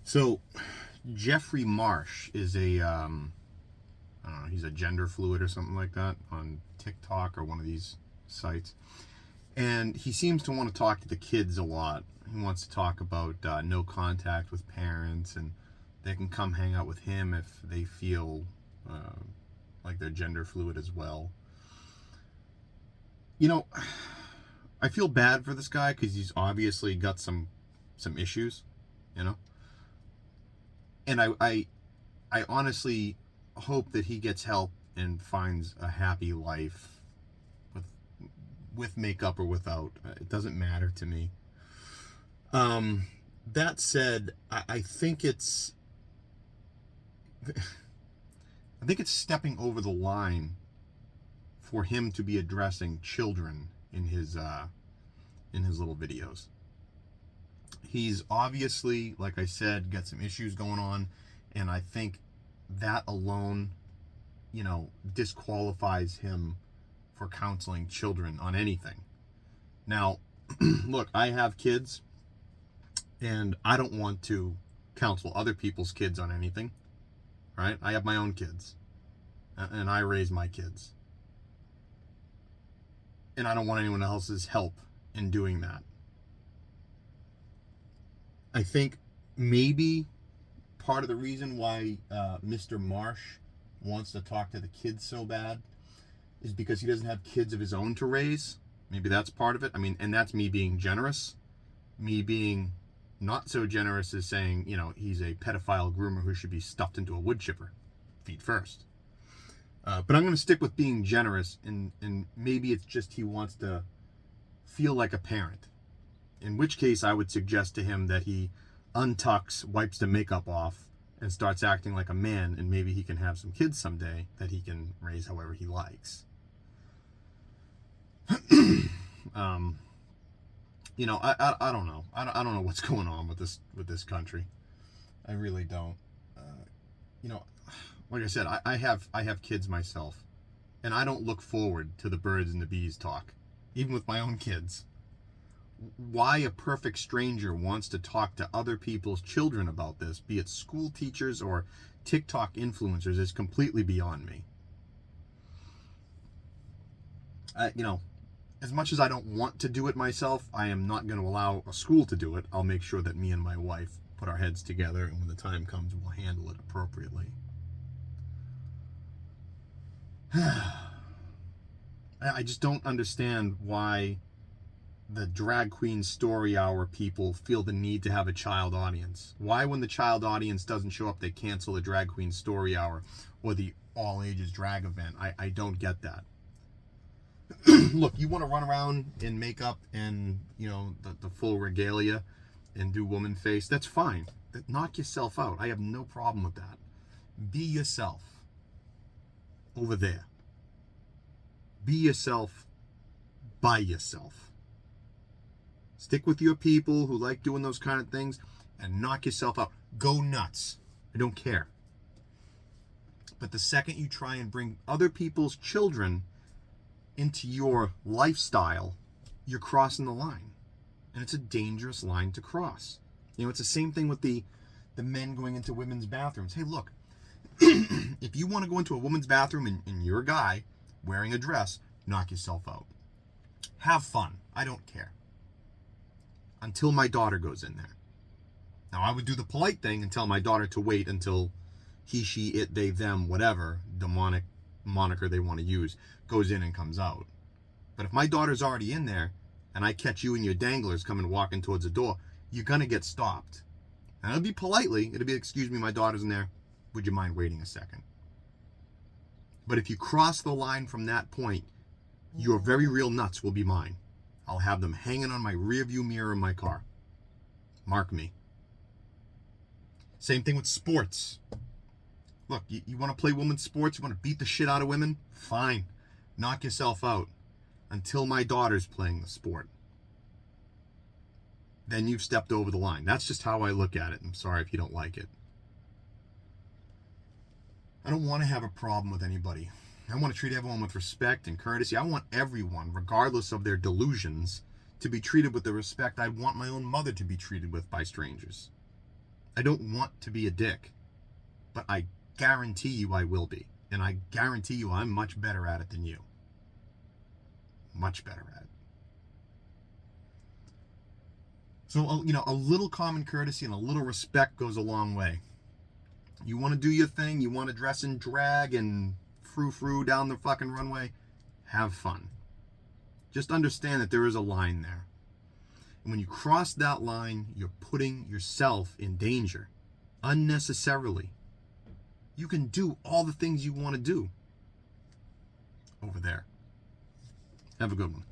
So, Jeffrey Marsh is I don't know, he's a gender fluid or something like that on TikTok or one of these sites. And he seems to want to talk to the kids a lot. He wants to talk about no contact with parents, and they can come hang out with him if they feel like they're gender fluid as well. You know, I feel bad for this guy because he's obviously got some issues, you know. And I honestly hope that he gets help and finds a happy life with makeup or without. It doesn't matter to me. That said, I think it's stepping over the line for him to be addressing children in his little videos. He's obviously, like I said, got some issues going on, and I think that alone, disqualifies him for counseling children on anything. Now, look, I have kids, and I don't want to counsel other people's kids on anything, right? I have my own kids, and I raise my kids. And I don't want anyone else's help in doing that. I think maybe part of the reason why Mr. Marsh wants to talk to the kids so bad is because he doesn't have kids of his own to raise. Maybe that's part of it. I mean, and that's me being generous. Me being not so generous is saying, he's a pedophile groomer who should be stuffed into a wood chipper, feet first. But I'm going to stick with being generous, and maybe it's just he wants to feel like a parent. In which case, I would suggest to him that he untucks, wipes the makeup off, and starts acting like a man, and maybe he can have some kids someday that he can raise however he likes. I don't know. I don't know what's going on with this country. I really don't. Like I said, I have kids myself, and I don't look forward to the birds and the bees talk, even with my own kids. Why a perfect stranger wants to talk to other people's children about this, be it school teachers or TikTok influencers, is completely beyond me. As much as I don't want to do it myself, I am not going to allow a school to do it. I'll make sure that me and my wife put our heads together, and when the time comes, we'll handle it appropriately. I just don't understand why the drag queen story hour people feel the need to have a child audience. Why, when the child audience doesn't show up, they cancel the drag queen story hour or the all ages drag event? I don't get that. Look, you want to run around in makeup and the full regalia and do woman face, that's fine. Knock yourself out. I have no problem with that. Be yourself over there. Be yourself by yourself. Stick with your people who like doing those kind of things and knock yourself out. Go nuts. I don't care. But the second you try and bring other people's children into your lifestyle, you're crossing the line. And it's a dangerous line to cross. It's the same thing with the men going into women's bathrooms. Hey, look, if you want to go into a woman's bathroom and you're a guy wearing a dress, knock yourself out. Have fun. I don't care. Until my daughter goes in there. Now, I would do the polite thing and tell my daughter to wait until he, she, it, they, them, whatever demonic moniker they want to use, goes in and comes out. But if my daughter's already in there and I catch you and your danglers coming walking towards the door, you're going to get stopped. And it'll be politely. It'll be, excuse me, my daughter's in there. Would you mind waiting a second? But if you cross the line from that point, your very real nuts will be mine. I'll have them hanging on my rearview mirror in my car. Mark me. Same thing with sports. Look, you want to play women's sports? You want to beat the shit out of women? Fine. Knock yourself out. Until my daughter's playing the sport. Then you've stepped over the line. That's just how I look at it. I'm sorry if you don't like it. I don't want to have a problem with anybody. I want to treat everyone with respect and courtesy. I want everyone, regardless of their delusions, to be treated with the respect I want my own mother to be treated with by strangers. I don't want to be a dick, but I guarantee you I will be. And I guarantee you I'm much better at it than you. Much better at it. So, a little common courtesy and a little respect goes a long way. You want to do your thing, you want to dress in drag and frou-frou down the fucking runway, have fun. Just understand that there is a line there. And when you cross that line, you're putting yourself in danger unnecessarily. You can do all the things you want to do over there. Have a good one.